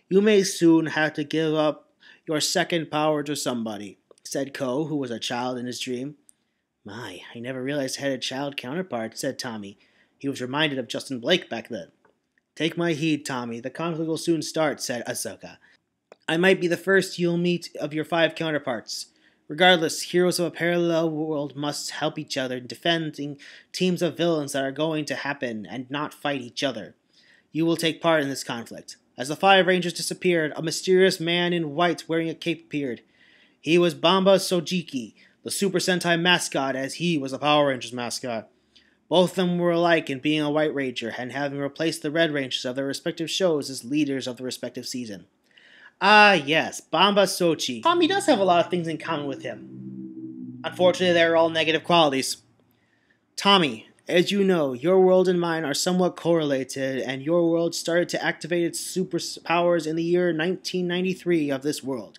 You may soon have to give up your second power to somebody, said Ko, who was a child in his dream. My, I never realized I had a child counterpart, said Tommy. He was reminded of Justin Blake back then. Take my heed, Tommy. The conflict will soon start, said Ahsoka. I might be the first you'll meet of your 5 counterparts. Regardless, heroes of a parallel world must help each other, defending teams of villains that are going to happen and not fight each other. You will take part in this conflict. As the 5 Rangers disappeared, a mysterious man in white wearing a cape appeared. He was Bamba Sojiki, the Super Sentai mascot, as he was a Power Rangers mascot. Both of them were alike in being a White Ranger and having replaced the Red Rangers of their respective shows as leaders of the respective season. Ah, yes, Bamba Sochi. Tommy does have a lot of things in common with him. Unfortunately, they're all negative qualities. Tommy, as you know, your world and mine are somewhat correlated, and your world started to activate its superpowers in the year 1993 of this world.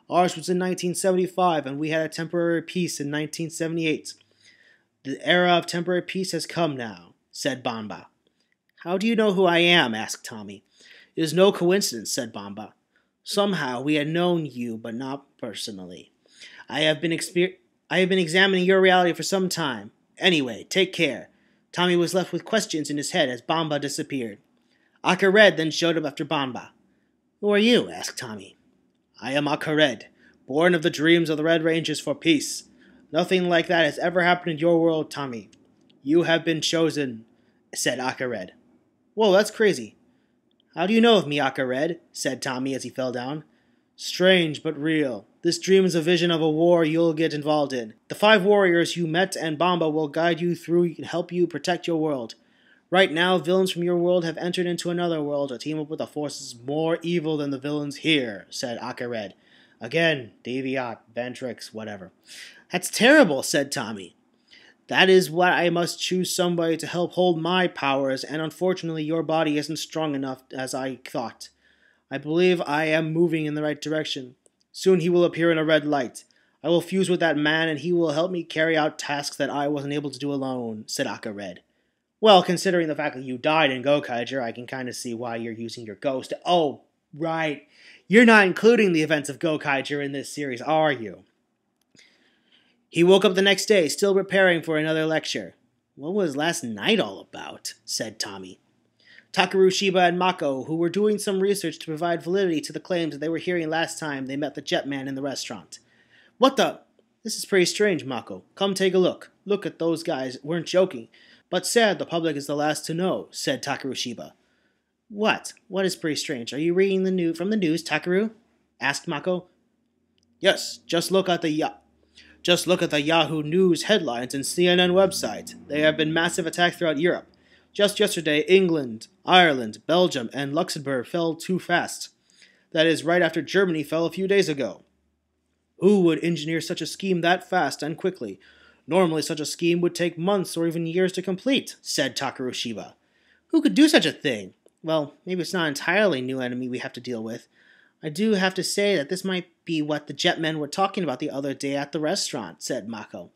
Ours was in 1975, and we had a temporary peace in 1978. The era of temporary peace has come now, said Bamba. How do you know who I am? Asked Tommy. It is no coincidence, said Bamba. Somehow we had known you, but not personally. I have been examining your reality for some time. Anyway, take care. Tommy was left with questions in his head as Bamba disappeared. Akka Red then showed up after Bamba. Who are you? Asked Tommy. I am Akka Red, born of the dreams of the Red Rangers for peace. Nothing like that has ever happened in your world, Tommy. You have been chosen, said Akka Red. Whoa, that's crazy. How do you know of me, Akka Red? Said Tommy as he fell down. Strange, but real. This dream is a vision of a war you'll get involved in. The 5 warriors you met and Bamba will guide you through and help you protect your world. Right now, villains from your world have entered into another world to team up with the forces more evil than the villains here, said Akka Red. Again, Deviat, Ventrix, whatever. That's terrible, said Tommy. That is why I must choose somebody to help hold my powers, and unfortunately your body isn't strong enough as I thought. I believe I am moving in the right direction. Soon he will appear in a red light. I will fuse with that man, and he will help me carry out tasks that I wasn't able to do alone, said Akka Red. Well, considering the fact that you died in Gokaiger, I can kind of see why you're using your ghost. Oh, right. You're not including the events of Gokaiger in this series, are you? He woke up the next day, still preparing for another lecture. What was last night all about? Said Tommy. Takaru Shiba and Mako, who were doing some research to provide validity to the claims that they were hearing last time they met the Jetman in the restaurant. What the? This is pretty strange, Mako. Come take a look. Look at those guys. Weren't joking. But sad the public is the last to know, said Takaru Shiba. What? What is pretty strange? Are you reading the news from the news, Takaru? Asked Mako. Yes, just look at the Yahoo News headlines and CNN website. There have been massive attacks throughout Europe. Just yesterday, England, Ireland, Belgium, and Luxembourg fell too fast. That is right after Germany fell a few days ago. Who would engineer such a scheme that fast and quickly? Normally such a scheme would take months or even years to complete, said Takaru Shiba. Who could do such a thing? Well, maybe it's not an entirely new enemy we have to deal with. I do have to say that this might be what the Jetmen were talking about the other day at the restaurant, said Mako.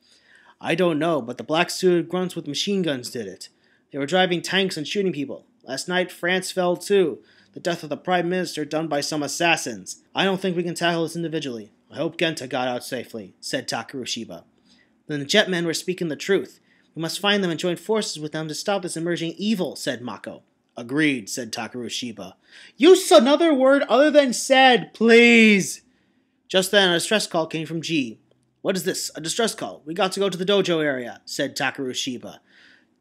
I don't know, but the black-suited grunts with machine guns did it. They were driving tanks and shooting people. Last night, France fell too. The death of the Prime Minister done by some assassins. I don't think we can tackle this individually. I hope Genta got out safely, said Takaru Shiba. Then the Jetmen were speaking the truth. We must find them and join forces with them to stop this emerging evil, said Mako. Agreed, said Takaru Shiba. Use another word other than said, please! Just then, a distress call came from G. What is this? A distress call. We got to go to the dojo area, said Takaru Shiba.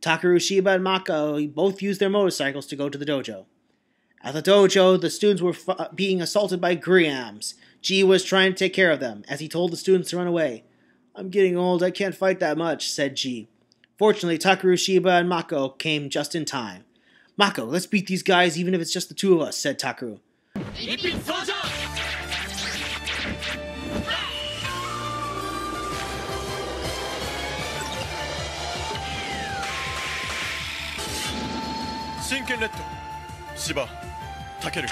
Takaru Shiba and Mako both used their motorcycles to go to the dojo. At the dojo, the students were being assaulted by Griams. G was trying to take care of them, as he told the students to run away. I'm getting old, I can't fight that much, said G. Fortunately, Takaru Shiba and Mako came just in time. Mako, let's beat these guys even if it's just the 2 of us, said Takaru. Shinken Red, Shiba, Takeru.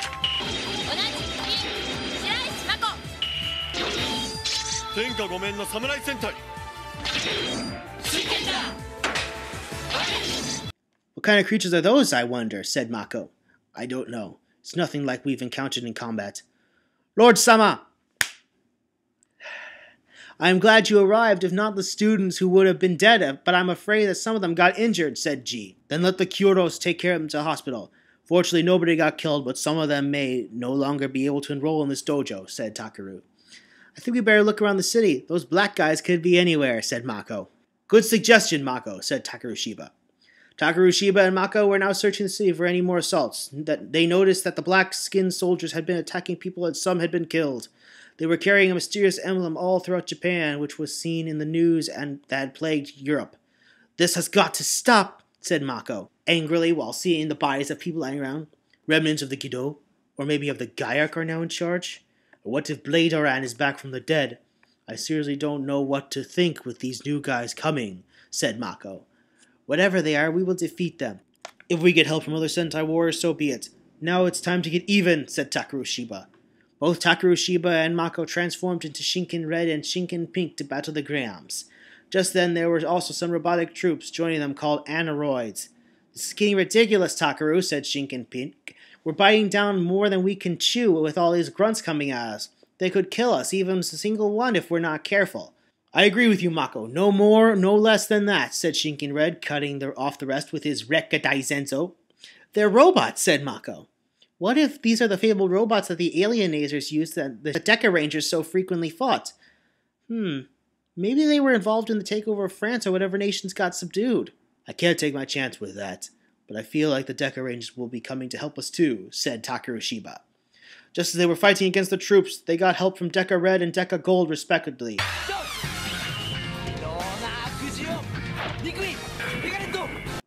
Tenka Gomen no Samurai Sentai. What kind of creatures are those, I wonder, said Mako. I don't know. It's nothing like we've encountered in combat. Lord Sama! I am glad you arrived, if not the students who would have been dead, but I'm afraid that some of them got injured, said G. Then let the Kyoros take care of them to hospital. Fortunately, nobody got killed, but some of them may no longer be able to enroll in this dojo, said Takeru. I think we better look around the city. Those black guys could be anywhere, said Mako. Good suggestion, Mako, said Takeru Shiba. Takeru Shiba and Mako were now searching the city for any more assaults. They noticed that the black-skinned soldiers had been attacking people and some had been killed. They were carrying a mysterious emblem all throughout Japan, which was seen in the news and that had plagued Europe. This has got to stop, said Mako, angrily while seeing the bodies of people lying around. Remnants of the Gido, or maybe of the Gaiak, are now in charge? Or what if Blade Oran is back from the dead? I seriously don't know what to think with these new guys coming, said Mako. Whatever they are, we will defeat them. If we get help from other Sentai warriors, so be it. Now it's time to get even, said Takeru Shiba. Both Takeru Shiba and Mako transformed into Shinken Red and Shinken Pink to battle the Grams. Just then, there were also some robotic troops joining them called Aneroids. This is getting ridiculous, Takeru, said Shinken Pink. We're biting down more than we can chew with all these grunts coming at us. They could kill us, even a single one, if we're not careful. I agree with you, Mako. No more, no less than that, said Shinken Red, cutting off the rest with his Rekka Daisenzo. They're robots, said Mako. What if these are the fabled robots that the alienators used that the Deca Rangers so frequently fought? Maybe they were involved in the takeover of France or whatever nations got subdued. I can't take my chance with that, but I feel like the Deca Rangers will be coming to help us too, said Takeru Shiba. Just as they were fighting against the troops, they got help from Deca Red and Deca Gold respectively.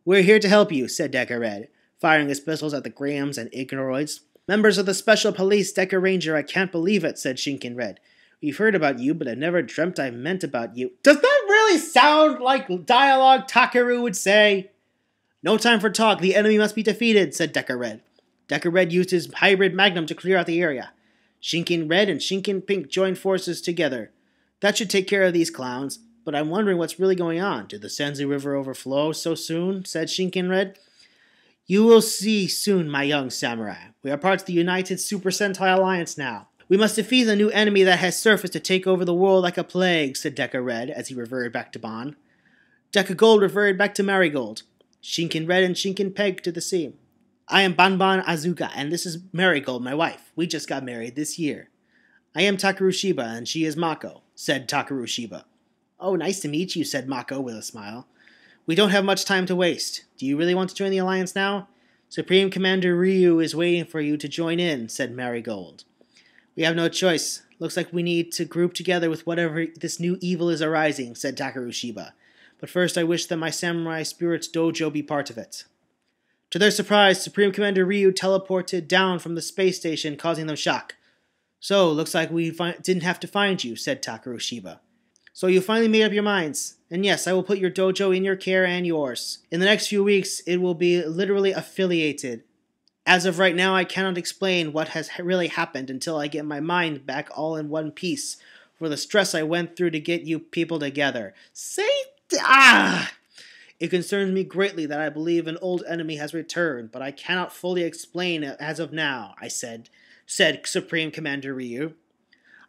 We're here to help you, said Deca Red, firing his pistols at the Grams and Ignoroids. Members of the Special Police Deca Ranger, I can't believe it, said Shinken Red. We've heard about you, but I never dreamt I meant about you. Does that really sound like dialogue Takeru would say? No time for talk, the enemy must be defeated, said Deca Red. Deca Red used his hybrid magnum to clear out the area. Shinken Red and Shinken Pink joined forces together. That should take care of these clowns, but I'm wondering what's really going on. Did the Senzu River overflow so soon, said Shinken Red. You will see soon, my young samurai. We are part of the United Super Sentai Alliance now. We must defeat the new enemy that has surfaced to take over the world like a plague, said Deca Red as he reverted back to Bon. Deca Gold reverted back to Marigold. Shinken Red and Shinken Peg to the sea. I am Banban Azuka, and this is Marigold, my wife. We just got married this year. I am Takeru Shiba, and she is Mako, said Takeru Shiba. Oh, nice to meet you, said Mako with a smile. We don't have much time to waste. Do you really want to join the Alliance now? Supreme Commander Ryu is waiting for you to join in, said Marigold. We have no choice. Looks like we need to group together with whatever this new evil is arising, said Takeru Shiba. But first I wish that my Samurai Spirit's dojo be part of it. To their surprise, Supreme Commander Ryu teleported down from the space station, causing them shock. So, looks like we didn't have to find you, said Takeru Shiba. So you finally made up your minds. And yes, I will put your dojo in your care and yours. In the next few weeks, it will be literally affiliated. As of right now, I cannot explain what has really happened until I get my mind back all in one piece for the stress I went through to get you people together. It concerns me greatly that I believe an old enemy has returned, but I cannot fully explain it as of now, said Supreme Commander Ryu.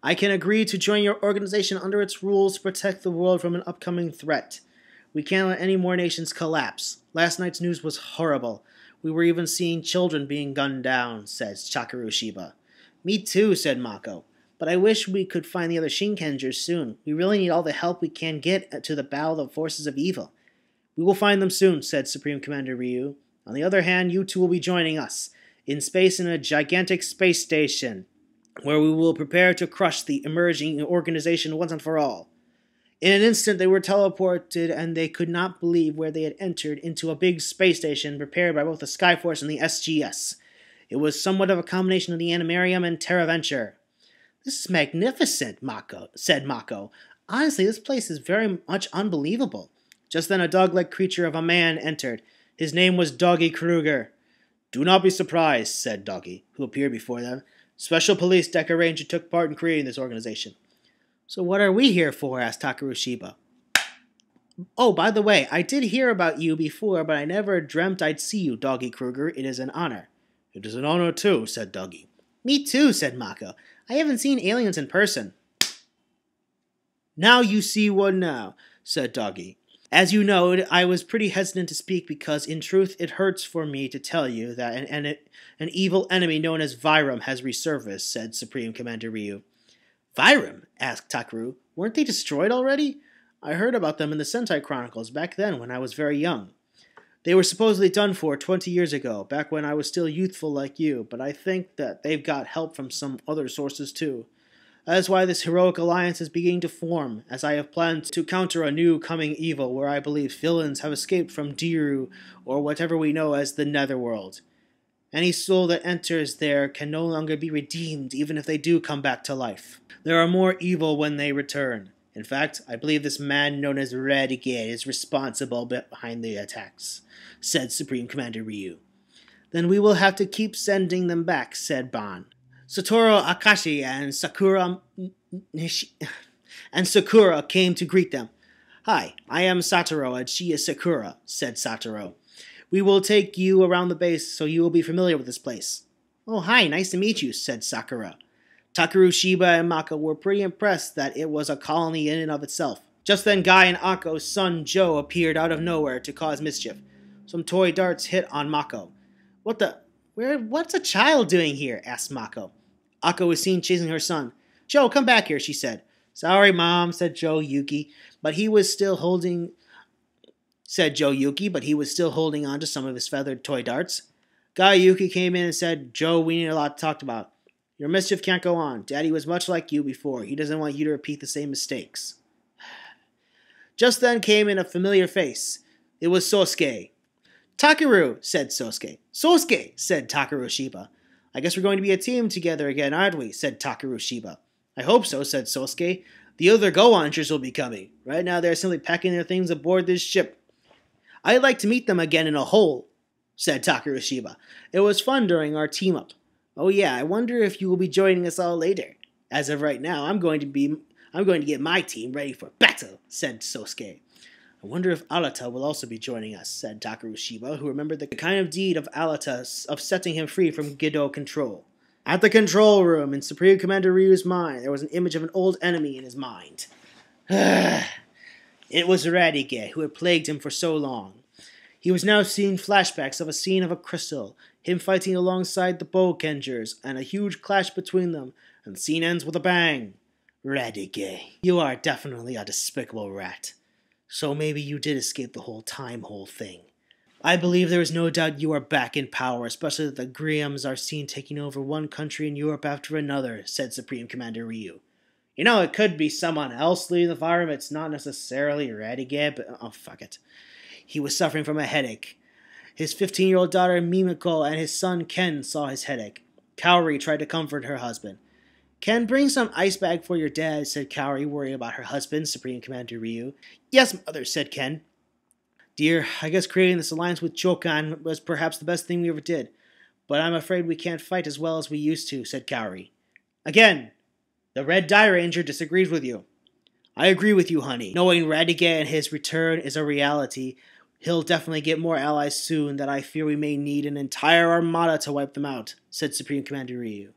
I can agree to join your organization under its rules to protect the world from an upcoming threat. We can't let any more nations collapse. Last night's news was horrible. We were even seeing children being gunned down, says Takeru Shiba. Me too, said Mako. But I wish we could find the other Shinkengers soon. We really need all the help we can get to the battle of the forces of evil. We will find them soon, said Supreme Commander Ryu. On the other hand, you two will be joining us in space in a gigantic space station, where we will prepare to crush the emerging organization once and for all. In an instant, they were teleported, and they could not believe where they had entered into a big space station prepared by both the Skyforce and the SGS. It was somewhat of a combination of the Animarium and Terraventure. This is magnificent, said Mako. Honestly, this place is very much unbelievable. Just then a dog-like creature of a man entered. His name was Doggy Kruger. Do not be surprised, said Doggy, who appeared before them. Special Police Deca Ranger took part in creating this organization. So what are we here for? Asked Takeru Shiba. Oh, by the way, I did hear about you before, but I never dreamt I'd see you, Doggy Kruger. It is an honor. It is an honor too, said Dougie. Me too, said Mako. I haven't seen aliens in person. Now you see one now, said Dougie. As you know, I was pretty hesitant to speak because, in truth, it hurts for me to tell you that an evil enemy known as Vyram has resurfaced, said Supreme Commander Ryu. Vyram? Asked Takaru. Weren't they destroyed already? I heard about them in the Sentai Chronicles back then when I was very young. They were supposedly done for 20 years ago, back when I was still youthful like you, but I think that they've got help from some other sources too. That is why this heroic alliance is beginning to form, as I have planned to counter a new coming evil where I believe villains have escaped from Diru, or whatever we know as the Netherworld. Any soul that enters there can no longer be redeemed, even if they do come back to life. There are more evil when they return. In fact, I believe this man known as Renegade is responsible behind the attacks, said Supreme Commander Ryu. Then we will have to keep sending them back, said Ban. Satoru Akashi and Sakura came to greet them. Hi, I am Satoru and she is Sakura, said Satoru. We will take you around the base so you will be familiar with this place. Oh, hi, nice to meet you, said Sakura. Takaru, Shiba, and Mako were pretty impressed that it was a colony in and of itself. Just then Guy and Akko's son Joe appeared out of nowhere to cause mischief. Some toy darts hit on Mako. What's a child doing here? Asked Mako. Akko was seen chasing her son. Joe, come back here, she said. Sorry, Mom, said Joe Yuki, but he was still holding on to some of his feathered toy darts. Guy Yuki came in and said, Joe, we need a lot to talk about. Your mischief can't go on. Daddy was much like you before. He doesn't want you to repeat the same mistakes. Just then came in a familiar face. It was Sosuke. Takaru, said Sosuke. Sosuke, said Takaru Shiba. I guess we're going to be a team together again, aren't we? Said Takaru Shiba. I hope so, said Sosuke. The other Go-Onchers will be coming. Right now they're simply packing their things aboard this ship. I'd like to meet them again in a hole, said Takaru Shiba. It was fun during our team-up. Oh yeah, I wonder if you will be joining us all later. As of right now, I'm going to get my team ready for battle, said Sosuke. I wonder if Alata will also be joining us, said Takaru Shiba, who remembered the kind of deed of Alata of setting him free from Gido control. At the control room, in Supreme Commander Ryu's mind, there was an image of an old enemy in his mind. It was Renegade, who had plagued him for so long. He was now seeing flashbacks of a scene of a crystal, him fighting alongside the Bokengers, and a huge clash between them, and the scene ends with a bang. Renegade, you are definitely a despicable rat. So maybe you did escape the whole time hole thing. I believe there is no doubt you are back in power, especially that the Griams are seen taking over one country in Europe after another, said Supreme Commander Ryu. You know, it could be someone else leading the Vyram. It's not necessarily Renegade, but oh, fuck it. He was suffering from a headache. His 15-year-old daughter Mimiko and his son Ken saw his headache. Kaori tried to comfort her husband. Ken, bring some ice bag for your dad, said Kaori, worried about her husband, Supreme Commander Ryu. Yes, mother, said Ken. Dear, I guess creating this alliance with Chokan was perhaps the best thing we ever did. But I'm afraid we can't fight as well as we used to, said Kaori. Again, the Red Die Ranger disagrees with you. I agree with you, honey. Knowing Renegade and his return is a reality, he'll definitely get more allies soon that I fear we may need an entire armada to wipe them out, said Supreme Commander Ryu.